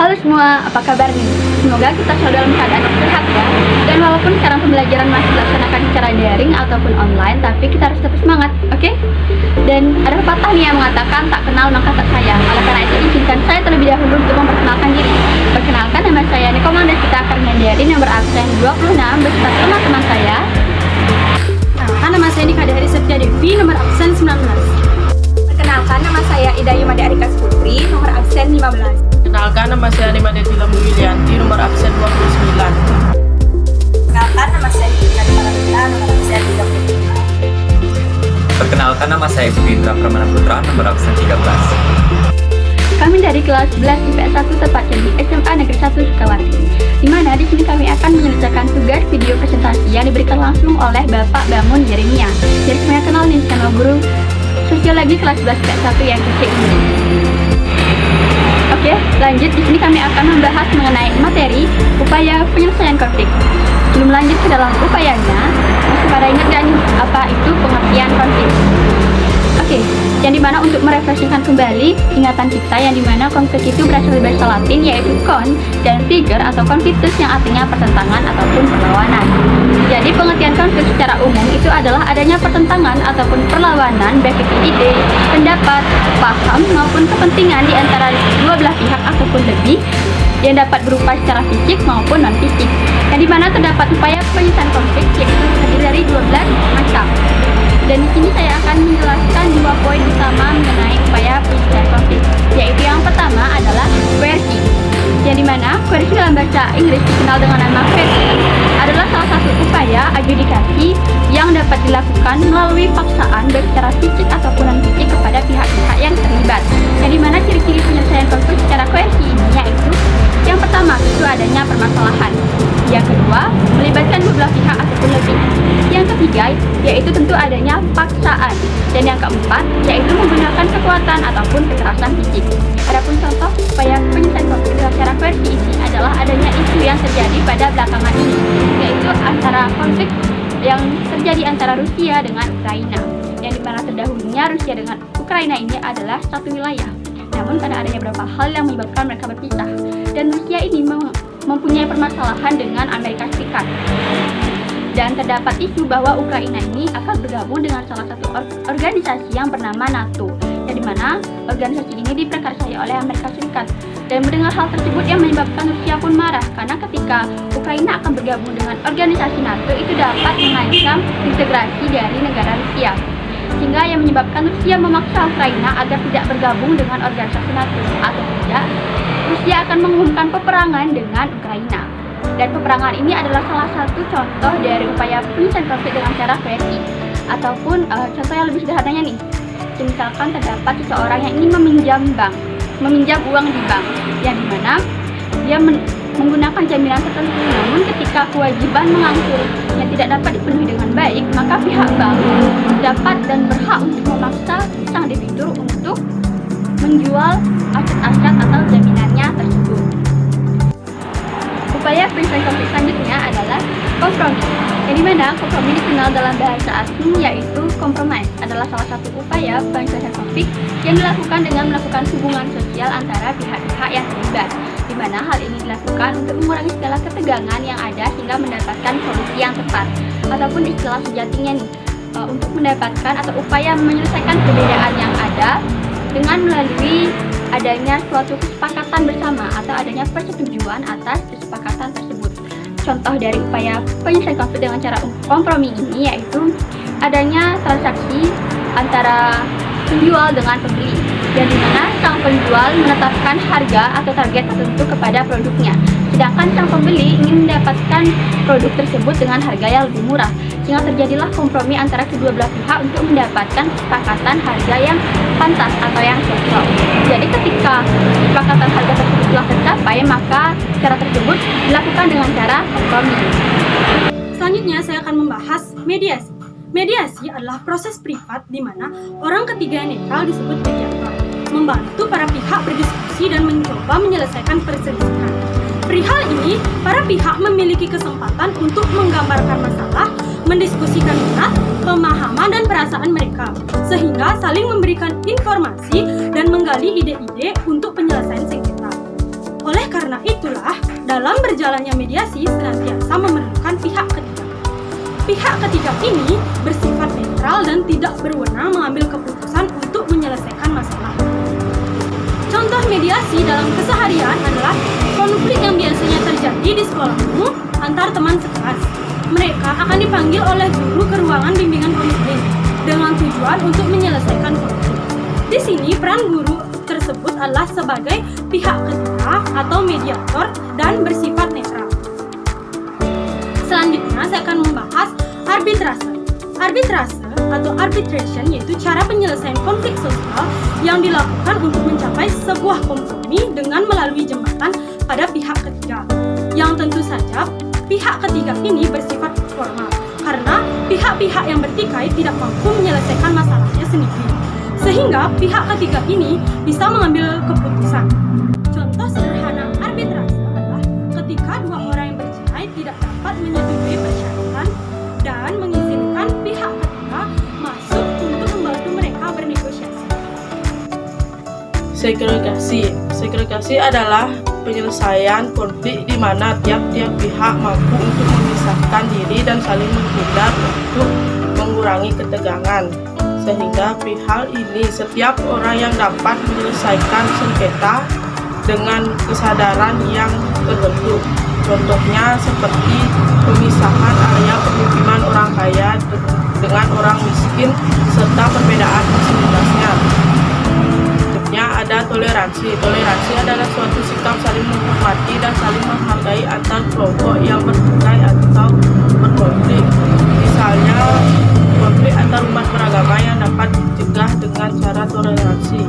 Halo semua, apa kabar nih? Semoga kita selalu dalam keadaan sehat ya. Dan walaupun sekarang pembelajaran masih dilaksanakan secara daring ataupun online, tapi kita harus tetap semangat, oke? Dan ada pepatah nih yang mengatakan tak kenal maka tak sayang. Oleh karena itu izinkan saya terlebih dahulu untuk memperkenalkan diri. Perkenalkan, nama saya Nikoma dan kita akan menjadi nomor absen 26 beserta teman-teman saya. Nama saya Nika Dehari Setia Devi, nomor absen 19. Perkenalkan, nama saya Ida Yumade Arika Putri, nomor absen 15. Perkenalkan, nama saya Nimade Tilam Wilianti, nomor absen 29. Perkenalkan, nama saya Ika Dehari nomor absen 35. Perkenalkan, nama saya Budindra Pramana Putra, nomor absen 13. Kami dari kelas 11 IPS 1 tepatnya di SMA Negeri 1 Sukawati. Di mana di sini kami akan menyelesaikan tugas video presentasi yang diberikan langsung oleh Bapak Bamun Jeremia. Jadi semuanya kenal nih sama guru sosiologi kelas 11 IPS 1 yang kecil ini. Oke, lanjut di sini kami akan membahas mengenai materi upaya penyelesaian konflik. Sebelum lanjut ke dalam upayanya, masih pada ingat gak nih apa itu pengertian konflik? Oke, yang dimana untuk merefreshingkan kembali ingatan kita, yang dimana konflik itu berasal dari bahasa Latin yaitu kon dan figure atau conflictus yang artinya pertentangan ataupun perlawanan. Jadi pengertian konflik secara umum itu adalah adanya pertentangan ataupun perlawanan baik itu ide, pendapat, paham maupun kepentingan di antara dua belah pihak ataupun lebih yang dapat berupa secara fisik maupun non fisik. Yang dimana terdapat upaya penyelesaian konflik yaitu terdiri dari 12 macam. Dan di sini saya akan menjelaskan dua poin utama mengenai upaya penyelesaian konflik, yaitu yang pertama adalah coercy. Yang dimana coercy dalam bahasa Inggris dikenal dengan nama coercion adalah salah satu upaya adjudikasi yang dapat dilakukan melalui paksaan baik secara fisik ataupun non fisik kepada pihak-pihak yang terlibat. Yang dimana ciri-ciri penyelesaian konflik secara coercy ini yaitu yang pertama itu adanya permasalahan, yang kedua melibatkan dua belah pihak ataupun lebih, yang ketiga yaitu tentu adanya paksaan, dan yang keempat yaitu menggunakan kekuatan ataupun kekerasan fisik. Adapun contoh upaya penyelesaian konflik dengan cara coercy ini adalah adanya isu yang terjadi pada belakangan ini, yaitu antara konflik yang terjadi antara Rusia dengan Ukraina, yang dimana terdahulunya Rusia dengan Ukraina ini adalah satu wilayah. Namun karena adanya beberapa hal yang menyebabkan mereka berpisah, dan Rusia ini mempunyai permasalahan dengan Amerika Serikat. Dan terdapat isu bahwa Ukraina ini akan bergabung dengan salah satu organisasi yang bernama NATO, yang dimana organisasi ini diprakarsai oleh Amerika Serikat. Dan mendengar hal tersebut yang menyebabkan Rusia pun marah, karena ketika Ukraina akan bergabung dengan organisasi NATO itu dapat mengancam integrasi dari negara Rusia, sehingga yang menyebabkan Rusia memaksa Ukraina agar tidak bergabung dengan organisasi NATO, atau tidak Rusia akan mengumumkan peperangan dengan Ukraina. Dan peperangan ini adalah salah satu contoh dari upaya penyelesaian konflik dengan cara coercy. Ataupun contoh yang lebih sederhananya nih, misalkan terdapat seseorang yang ingin meminjam uang di bank, yang dimana dia menggunakan jaminan tertentu, namun ketika kewajiban mengangsurnya tidak dapat dipenuhi dengan baik, maka pihak bank dapat dan berhak untuk memaksa sang debitur untuk menjual aset-aset atau jaminannya tersebut. Upaya penyelesaian konflik selanjutnya adalah kompromi, yang dimana kompromi dikenal dalam bahasa asing yaitu compromise, adalah salah satu upaya penyelesaian konflik yang dilakukan dengan melakukan hubungan sosial antara pihak-pihak yang terlibat, di mana hal ini dilakukan untuk mengurangi segala ketegangan yang ada hingga mendapatkan solusi yang tepat, ataupun istilah sejatinya nih, untuk mendapatkan atau upaya menyelesaikan perbedaan yang ada dengan melalui adanya suatu kesepakatan bersama atau adanya persetujuan atas kesepakatan tersebut. Contoh dari upaya penyelesaian konflik dengan cara kompromi ini yaitu adanya transaksi antara penjual dengan pembeli, dan di mana sang penjual menetapkan harga atau target tertentu kepada produknya, sedangkan sang pembeli ingin mendapatkan produk tersebut dengan harga yang lebih murah, sehingga terjadilah kompromi antara kedua belah pihak untuk mendapatkan kesepakatan harga yang pantas atau yang cocok. Jadi ketika kesepakatan harga tersebut telah tercapai, maka cara tersebut dilakukan dengan cara kompromi. Selanjutnya saya akan membahas mediasi. Mediasi adalah proses privat di mana orang ketiga yang netral disebut mediator, membantu para pihak berdiskusi dan mencoba menyelesaikan perselisihan. Perihal ini, para pihak memiliki kesempatan untuk menggambarkan masalah, mendiskusikan minat, pemahaman, dan perasaan mereka, sehingga saling memberikan informasi dan menggali ide-ide untuk penyelesaian sengketa. Oleh karena Karena itulah, dalam berjalannya mediasi senantiasa memerlukan pihak ketiga. Pihak ketiga ini bersifat netral dan tidak berwenang mengambil keputusan untuk menyelesaikan masalah. Contoh mediasi dalam keseharian adalah konflik yang biasanya terjadi di sekolahmu antar teman sekelas. Mereka akan dipanggil oleh guru ke ruangan bimbingan konseling dengan tujuan untuk menyelesaikan konflik. Di sini peran guru tersebut adalah sebagai pihak ketiga atau mediator dan bersifat netral. Selanjutnya saya akan membahas arbitrase. Arbitrase atau arbitration yaitu cara penyelesaian konflik sosial yang dilakukan untuk mencapai sebuah kompromi dengan melalui jembatan pada pihak ketiga. Yang tentu saja pihak ketiga ini bersifat formal karena pihak-pihak yang bertikai tidak mampu menyelesaikan masalahnya sendiri. Sehingga pihak ketiga ini bisa mengambil keputusan. Contoh sederhana arbitrase adalah ketika dua orang yang bercerai tidak dapat menyetujui persyaratan dan mengizinkan pihak ketiga masuk untuk membantu mereka bernegosiasi. Segregasi adalah penyelesaian konflik di mana tiap-tiap pihak mampu untuk memisahkan diri dan saling menghindar untuk mengurangi ketegangan. Sehingga hal ini setiap orang yang dapat menyelesaikan sengketa dengan kesadaran yang terbentuk. Contohnya seperti pemisahan area pemukiman orang kaya dengan orang miskin serta perbedaan fasilitasnya. Berikutnya ada toleransi. Toleransi adalah suatu sikap saling menghormati dan saling menghargai antar kelompok yang bertikai atau berkonflik. Misalnya konflik antar umat beragama yang dapat dicegah dengan cara toleransi.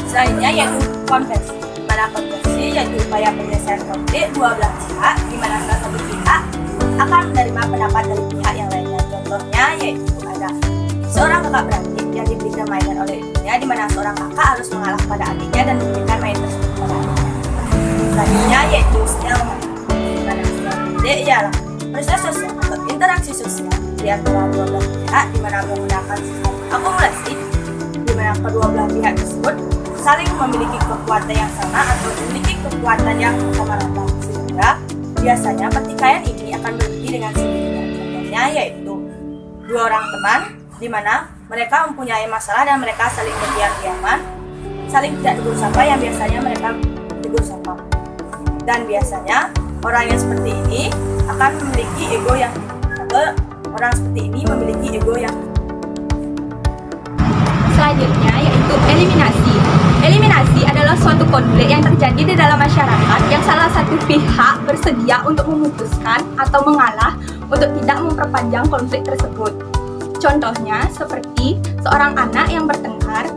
Selanjutnya yaitu konversi. Mana konversi yaitu upaya penyelesaian konflik dua belah pihak di mana salah satu pihak akan menerima pendapat dari pihak yang lainnya. Contohnya yaitu ada seorang kakak beradik yang diberikan mainan oleh ibunya di mana seorang kakak harus mengalah pada adiknya dan memberikan mainan tersebut kepada adiknya. Selanjutnya yaitu settlement di mana konflik ialah proses sosial atau interaksi sosial di antara dua belah pihak di mana menggunakan sistem akumulasi di mana kedua belah pihak tersebut saling memiliki kekuatan yang sama atau memiliki kekuatan yang sama rata, sehingga biasanya pertikaian ini akan berhenti dengan sendirinya. Contohnya yaitu dua orang teman di mana mereka mempunyai masalah dan mereka saling berdiam-diaman, saling tidak tegur sapa yang biasanya mereka tegur sapa. Dan biasanya orang yang seperti ini akan memiliki ego yang Selanjutnya yaitu eliminasi. Eliminasi adalah suatu konflik yang terjadi di dalam masyarakat yang salah satu pihak bersedia untuk memutuskan atau mengalah untuk tidak memperpanjang konflik tersebut. Contohnya seperti seorang anak yang bertengkar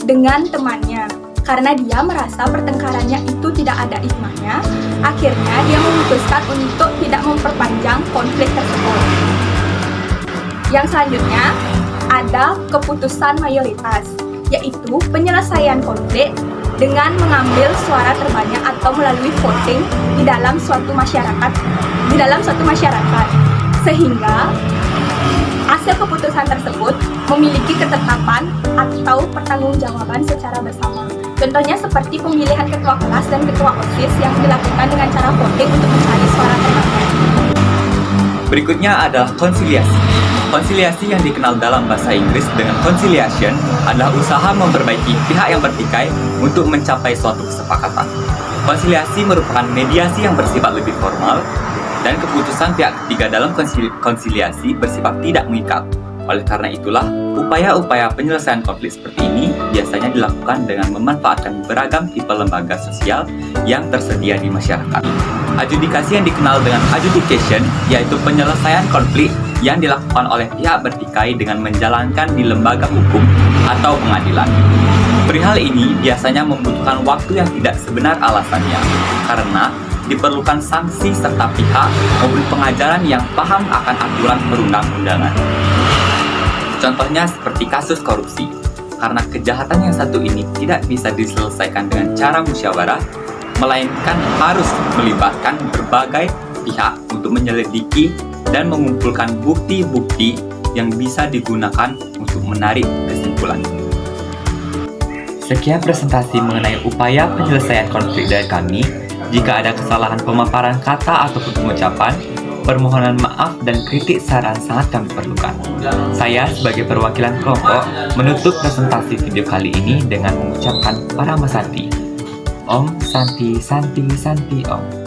dengan temannya. Karena dia merasa pertengkarannya itu tidak ada hikmahnya, akhirnya dia memutuskan untuk tidak memperpanjang konflik tersebut. Yang selanjutnya ada keputusan mayoritas, yaitu penyelesaian konflik dengan mengambil suara terbanyak atau melalui voting di dalam suatu masyarakat, sehingga hasil keputusan tersebut memiliki ketetapan atau pertanggungjawaban secara bersama. Contohnya seperti pemilihan ketua kelas dan ketua OSIS yang dilakukan dengan cara voting untuk mencari suara terbanyak. Berikutnya adalah konsiliasi. Konsiliasi yang dikenal dalam bahasa Inggris dengan conciliation adalah usaha memperbaiki pihak yang bertikai untuk mencapai suatu kesepakatan. Konsiliasi merupakan mediasi yang bersifat lebih formal dan keputusan pihak ketiga dalam konsiliasi bersifat tidak mengikat. Oleh karena itulah, upaya-upaya penyelesaian konflik seperti ini biasanya dilakukan dengan memanfaatkan beragam tipe lembaga sosial yang tersedia di masyarakat. Adjudikasi yang dikenal dengan adjudication yaitu penyelesaian konflik yang dilakukan oleh pihak bertikai dengan menjalankan di lembaga hukum atau pengadilan. Perihal ini biasanya membutuhkan waktu yang tidak sebenar alasannya karena diperlukan sanksi serta pihak maupun pengajaran yang paham akan aturan perundang-undangan. Contohnya seperti kasus korupsi, karena kejahatan yang satu ini tidak bisa diselesaikan dengan cara musyawarah, melainkan harus melibatkan berbagai pihak untuk menyelidiki dan mengumpulkan bukti-bukti yang bisa digunakan untuk menarik kesimpulan. Sekian presentasi mengenai upaya penyelesaian konflik dari kami. Jika ada kesalahan pemaparan kata ataupun pengucapan, permohonan maaf dan kritik saran sangat kami perlukan. Saya sebagai perwakilan kelompok menutup presentasi video kali ini dengan mengucapkan Paramasanti. Om Santi Santi Santi Om.